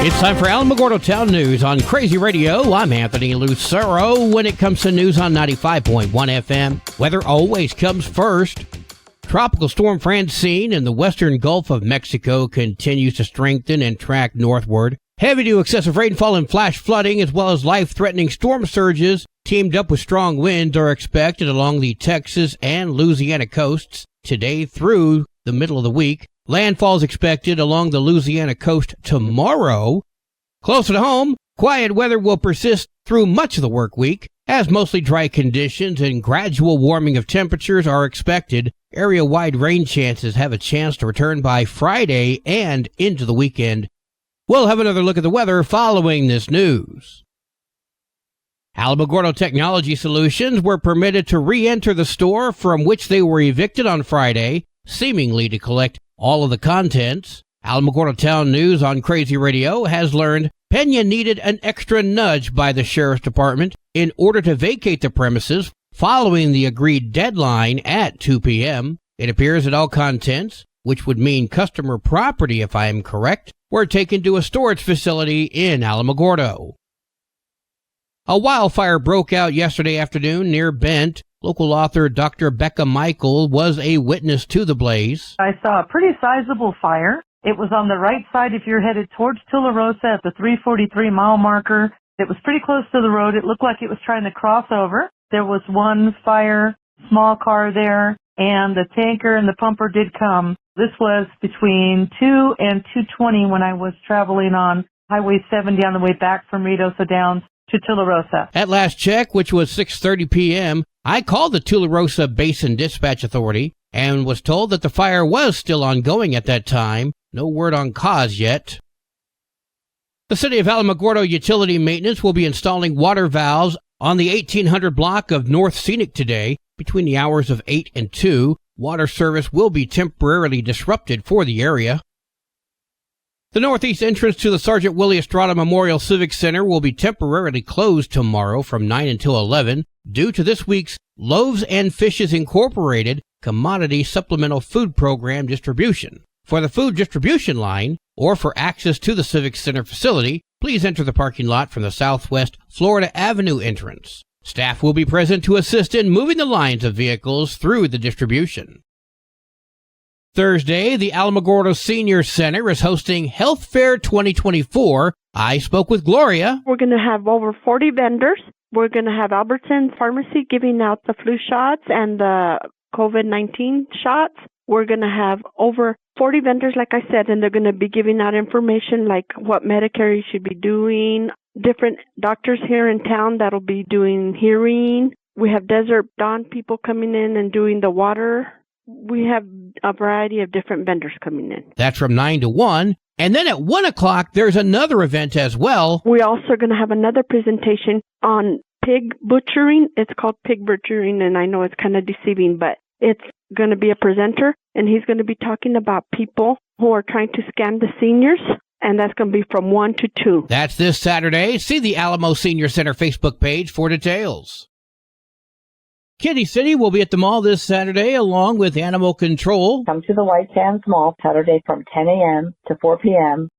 It's time for Alamogordo Town News on Crazy Radio. I'm Anthony Lucero. When it comes to news on 95.1 FM, weather always comes first. Tropical storm Francine in the western Gulf of Mexico continues to strengthen and track northward. Heavy to excessive rainfall and flash flooding, as well as life-threatening storm surges, teamed up with strong winds, are expected along the Texas and Louisiana coasts today through the middle of the week. Landfall is expected along the Louisiana coast tomorrow. Closer to home, quiet weather will persist through much of the work week, as mostly dry conditions and gradual warming of temperatures are expected. Area-wide rain chances have a chance to return by Friday and into the weekend. We'll have another look at the weather following this news. Alamogordo Technology Solutions were permitted to re-enter the store from which they were evicted on Friday, seemingly to collect all of the contents. Alamogordo Town News on Crazy Radio has learned Pena needed an extra nudge by the Sheriff's Department in order to vacate the premises following the agreed deadline at 2 p.m. It appears that all contents, which would mean customer property if I am correct, were taken to a storage facility in Alamogordo. A wildfire broke out yesterday afternoon near Bent. Local author Dr. Becca Michael was a witness to the blaze. I saw a pretty sizable fire. It was on the right side if you're headed towards Tularosa at the 343 mile marker. It was pretty close to the road. It looked like it was trying to cross over. There was one fire, small car there, and the tanker and the pumper did come. This was between 2 and 2:20 when I was traveling on Highway 70 on the way back from Ruidoso Downs to Tularosa. At last check, which was 6:30 p.m., I called the Tularosa Basin Dispatch Authority and was told that the fire was still ongoing at that time. No word on cause yet. The City of Alamogordo Utility Maintenance will be installing water valves on the 1800 block of North Scenic today. Between the hours of 8 and 2, water service will be temporarily disrupted for the area. The northeast entrance to the Sergeant Willie Estrada Memorial Civic Center will be temporarily closed tomorrow from 9 until 11 due to this week's Loaves and Fishes Incorporated Commodity Supplemental Food Program distribution. For the food distribution line, or for access to the Civic Center facility, please enter the parking lot from the Southwest Florida Avenue entrance. Staff will be present to assist in moving the lines of vehicles through the distribution. Thursday, the Alamogordo Senior Center is hosting Health Fair 2024. I spoke with Gloria. We're going to have over 40 vendors. We're going to have Albertsons Pharmacy giving out the flu shots and the COVID-19 shots. We're going to have over 40 vendors, like I said, and they're going to be giving out information like what Medicare you should be doing, different doctors here in town that'll be doing hearing. We have Desert Dawn people coming in and doing the water. We have a variety of different vendors coming in. That's from 9 to 1. And then at 1 o'clock, there's another event as well. We're also going to have another presentation on pig butchering. It's called pig butchering, and I know it's kind of deceiving, but it's going to be a presenter, and he's going to be talking about people who are trying to scam the seniors, and that's going to be from 1 to 2. That's this Saturday. See the Alamo Senior Center Facebook page for details. Kitty City will be at the mall this Saturday along with Animal Control. Come to the White Sands Mall Saturday from 10 a.m. to 4 p.m.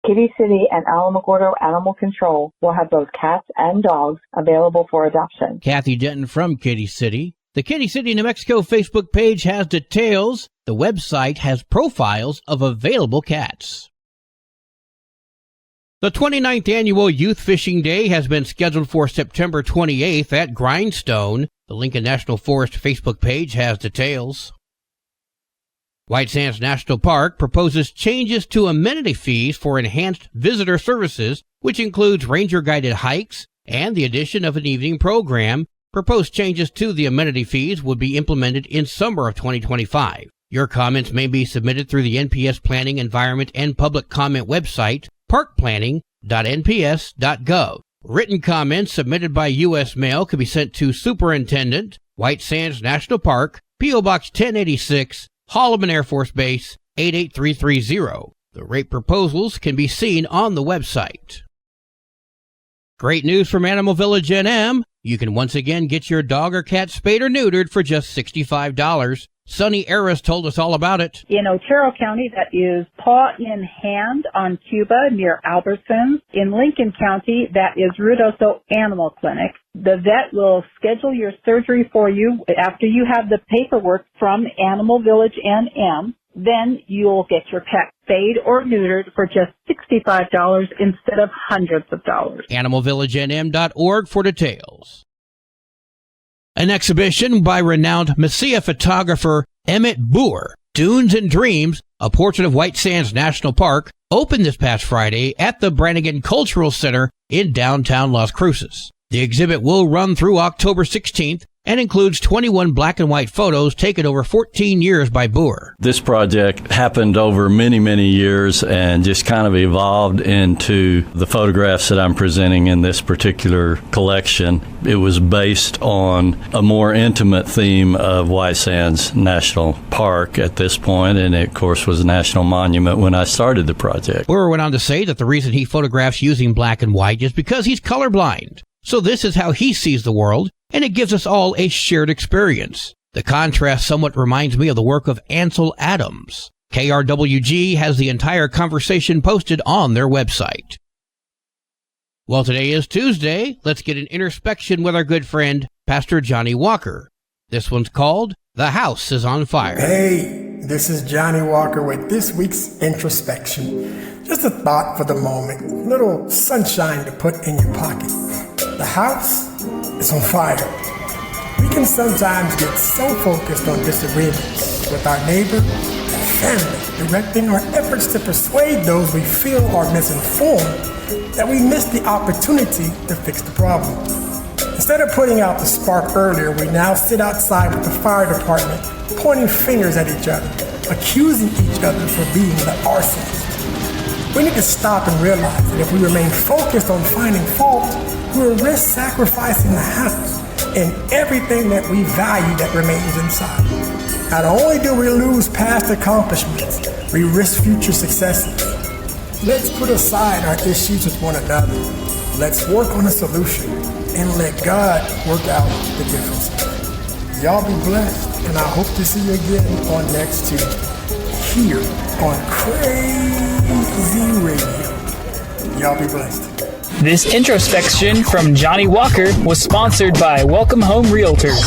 Kitty City and Alamogordo Animal Control will have both cats and dogs available for adoption. Kathy Denton from Kitty City. The Kitty City, New Mexico Facebook page has details. The website has profiles of available cats. The 29th Annual Youth Fishing Day has been scheduled for September 28th at Grindstone. The Lincoln National Forest Facebook page has details. White Sands National Park proposes changes to amenity fees for enhanced visitor services, which includes ranger-guided hikes and the addition of an evening program. Proposed changes to the amenity fees would be implemented in summer of 2025. Your comments may be submitted through the NPS Planning, Environment, and Public Comment website, parkplanning.nps.gov. Written comments submitted by U.S. mail can be sent to Superintendent, White Sands National Park, P.O. Box 1086, Holloman Air Force Base, 88330. The rate proposals can be seen on the website. Great news from Animal Village NM. You can once again get your dog or cat spayed or neutered for just $65. Sonny Aris told us all about it. In Otero County, that is Paw in Hand on Cuba near Albertsons. In Lincoln County, that is Ruidoso Animal Clinic. The vet will schedule your surgery for you after you have the paperwork from Animal Village NM. Then you'll get your pet spayed or neutered for just $65 instead of hundreds of dollars. AnimalVillageNM.org for details. An exhibition by renowned Mesilla photographer Emmett Boer, Dunes and Dreams, a portrait of White Sands National Park, opened this past Friday at the Brannigan Cultural Center in downtown Las Cruces. The exhibit will run through October 16th and includes 21 black and white photos taken over 14 years by Boer. This project happened over many, many years and just kind of evolved into the photographs that I'm presenting in this particular collection. It was based on a more intimate theme of White Sands National Park at this point, and it, of course, was a national monument when I started the project. Boer went on to say that the reason he photographs using black and white is because he's colorblind. So this is how he sees the world, and it gives us all a shared experience. The contrast somewhat reminds me of the work of Ansel Adams. KRWG has the entire conversation posted on their website. Well, today is Tuesday. Let's get an introspection with our good friend, Pastor Johnny Walker. This one's called The House is on Fire. Hey, this is Johnny Walker with this week's introspection. Just a thought for the moment, a little sunshine to put in your pocket. The house is on fire. We can sometimes get so focused on disagreements with our neighbor and family, directing our efforts to persuade those we feel are misinformed, that we miss the opportunity to fix the problem. Instead of putting out the spark earlier, we now sit outside with the fire department, pointing fingers at each other, accusing each other for being the arsonists. We need to stop and realize that if we remain focused on finding fault, we will risk sacrificing the house and everything that we value that remains inside. Not only do we lose past accomplishments, we risk future successes. Let's put aside our issues with one another. Let's work on a solution and let God work out the differences. Y'all be blessed, and I hope to see you again on next Tuesday here on Crazy Radio. Y'all be blessed. This introspection from Johnny Walker was sponsored by Welcome Home Realtors.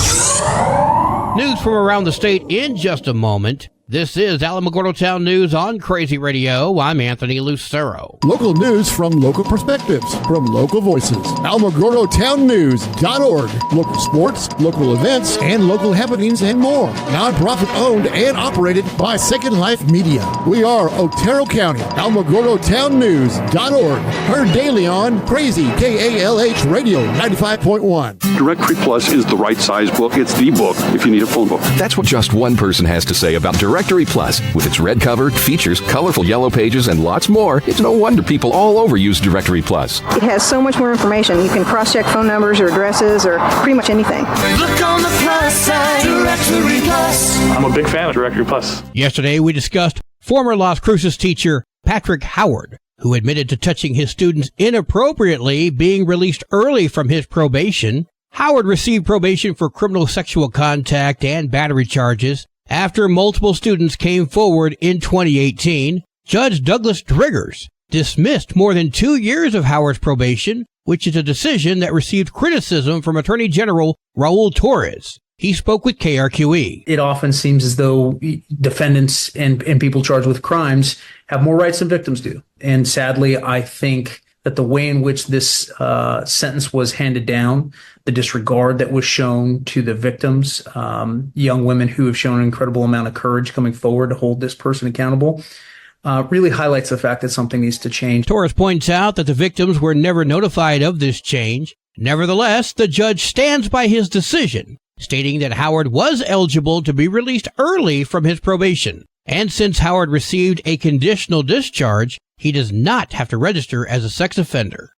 News from around the state in just a moment. This is Alamogordo Town News on Crazy Radio. I'm Anthony Lucero. Local news from local perspectives, from local voices. AlamogordoTownNews.org. Local sports, local events, and local happenings and more. Nonprofit owned and operated by Second Life Media. We are Otero County. AlamogordoTownNews.org. Heard daily on Crazy KALH Radio 95.1. Directory Plus is the right size book. It's the book if you need a phone book. That's what just one person has to say about Directory Plus. With its red cover, features, colorful yellow pages, and lots more, it's no wonder people all over use Directory Plus. It has so much more information. You can cross-check phone numbers or addresses or pretty much anything. Look on the plus side, Directory Plus. I'm a big fan of Directory Plus. Yesterday, we discussed former Las Cruces teacher Patrick Howard, who admitted to touching his students inappropriately, being released early from his probation. Howard received probation for criminal sexual contact and battery charges after multiple students came forward in 2018. Judge Douglas Driggers dismissed more than 2 years of Howard's probation, which is a decision that received criticism from Attorney General Raul Torres. He spoke with KRQE. It often seems as though defendants and people charged with crimes have more rights than victims do. And sadly, I think that the way in which this sentence was handed down, the disregard that was shown to the victims, young women who have shown an incredible amount of courage coming forward to hold this person accountable, really highlights the fact that something needs to change. Torres points out that the victims were never notified of this change. Nevertheless, the judge stands by his decision, stating that Howard was eligible to be released early from his probation. And since Howard received a conditional discharge, he does not have to register as a sex offender.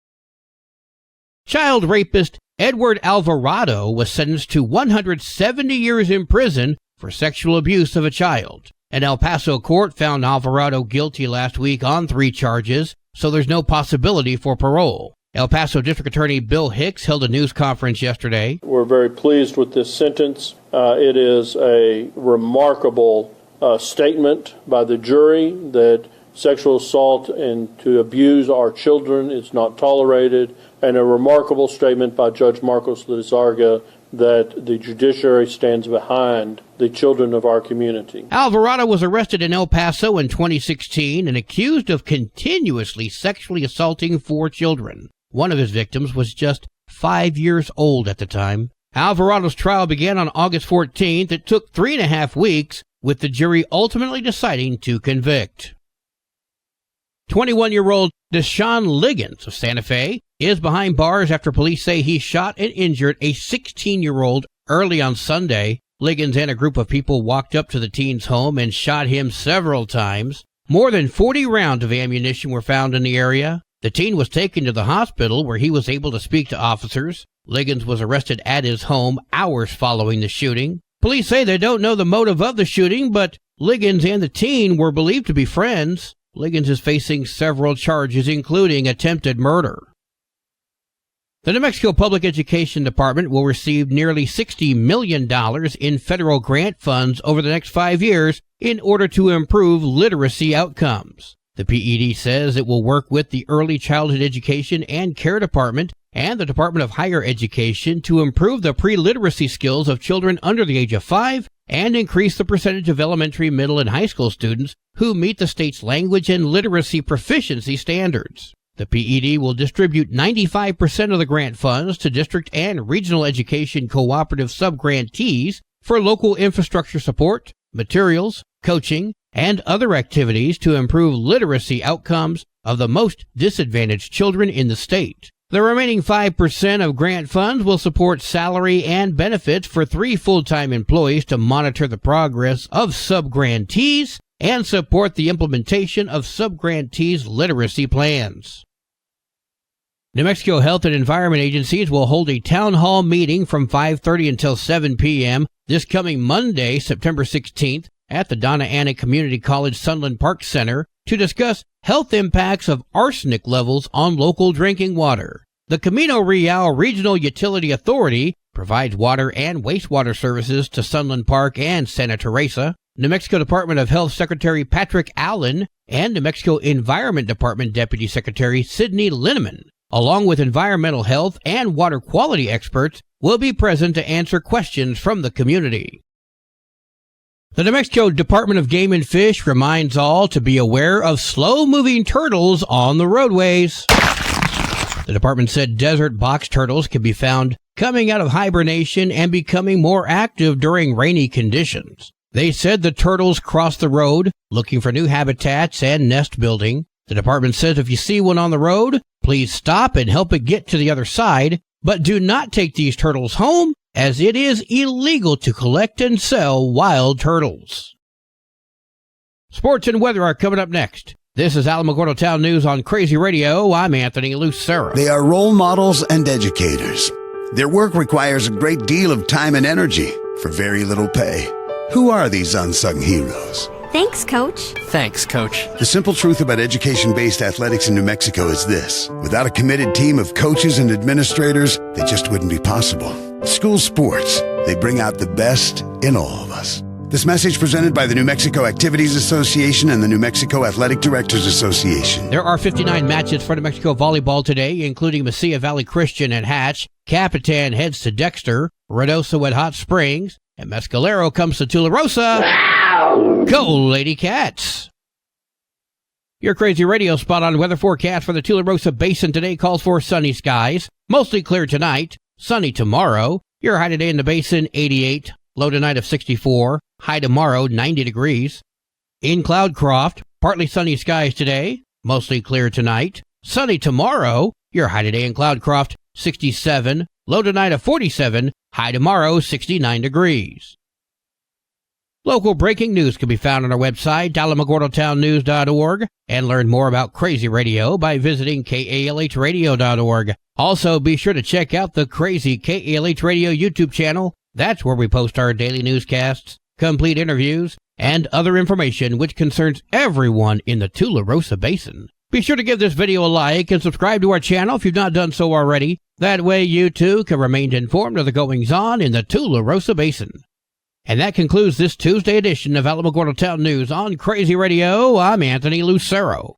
Child rapist Edward Alvarado was sentenced to 170 years in prison for sexual abuse of a child. An El Paso court found Alvarado guilty last week on 3 charges, so there's no possibility for parole. El Paso District Attorney Bill Hicks held a news conference yesterday. We're very pleased with this sentence. It is a remarkable statement by the jury that sexual assault and to abuse our children is not tolerated, and a remarkable statement by Judge Marcos Lizarga that the judiciary stands behind the children of our community. Alvarado was arrested in El Paso in 2016 and accused of continuously sexually assaulting 4 children. One of his victims was just 5 years old at the time. Alvarado's trial began on August 14th. It took 3.5 weeks, with the jury ultimately deciding to convict. 21-year-old Deshaun Liggins of Santa Fe is behind bars after police say he shot and injured a 16-year-old early on Sunday. Liggins and a group of people walked up to the teen's home and shot him several times. More than 40 rounds of ammunition were found in the area. The teen was taken to the hospital where he was able to speak to officers. Liggins was arrested at his home hours following the shooting. Police say they don't know the motive of the shooting, but Liggins and the teen were believed to be friends. Liggins is facing several charges, including attempted murder. The New Mexico Public Education Department will receive nearly $60 million in federal grant funds over the next 5 years in order to improve literacy outcomes. The PED says it will work with the Early Childhood Education and Care Department and the Department of Higher Education to improve the pre-literacy skills of children under the age of 5 and increase the percentage of elementary, middle, and high school students who meet the state's language and literacy proficiency standards. The PED will distribute 95% of the grant funds to district and regional education cooperative subgrantees for local infrastructure support, materials, coaching, and other activities to improve literacy outcomes of the most disadvantaged children in the state. The remaining 5% of grant funds will support salary and benefits for 3 full-time employees to monitor the progress of subgrantees and support the implementation of subgrantees' literacy plans. New Mexico Health and Environment Agencies will hold a town hall meeting from 5:30 until 7 p.m. this coming Monday, September 16th, at the Donna Anna Community College Sunland Park Center to discuss health impacts of arsenic levels on local drinking water. The Camino Real Regional Utility Authority provides water and wastewater services to Sunland Park and Santa Teresa. New Mexico Department of Health Secretary Patrick Allen and New Mexico Environment Department Deputy Secretary Sidney Linneman, along with environmental health and water quality experts, will be present to answer questions from the community. The New Mexico Department of Game and Fish reminds all to be aware of slow-moving turtles on the roadways. The department said desert box turtles can be found coming out of hibernation and becoming more active during rainy conditions. They said the turtles cross the road looking for new habitats and nest building. The department says if you see one on the road, please stop and help it get to the other side, but do not take these turtles home, as it is illegal to collect and sell wild turtles. Sports and weather are coming up next. This is Alamogordo Town News on Crazy Radio. I'm Anthony Lucero. They are role models and educators. Their work requires a great deal of time and energy for very little pay. Who are these unsung heroes? Thanks, Coach. Thanks, Coach. The simple truth about education-based athletics in New Mexico is this. Without a committed team of coaches and administrators, they just wouldn't be possible. School sports, they bring out the best in all of us. This message presented by the New Mexico Activities Association and the New Mexico Athletic Directors Association. There are 59 matches for New Mexico volleyball today, including Mesilla Valley Christian at Hatch. Capitan heads to Dexter, Reynosa at Hot Springs, and Mescalero comes to Tularosa. Wow. Go, Lady Cats! Your Crazy Radio spot on weather forecast for the Tularosa Basin today calls for sunny skies, mostly clear tonight, sunny tomorrow. Your high today in the basin, 88, low tonight of 64, high tomorrow, 90 degrees. In Cloudcroft, partly sunny skies today, mostly clear tonight, sunny tomorrow. Your high today in Cloudcroft, 67, low tonight of 47, high tomorrow, 69 degrees. Local breaking news can be found on our website, alamogordotownnews.org, and learn more about Crazy Radio by visiting kalhradio.org. Also, be sure to check out the Crazy KALH Radio YouTube channel. That's where we post our daily newscasts, complete interviews, and other information which concerns everyone in the Tularosa Basin. Be sure to give this video a like and subscribe to our channel if you've not done so already. That way you too can remain informed of the goings-on in the Tularosa Basin. And that concludes this Tuesday edition of Alamogordo Town News on Crazy Radio. I'm Anthony Lucero.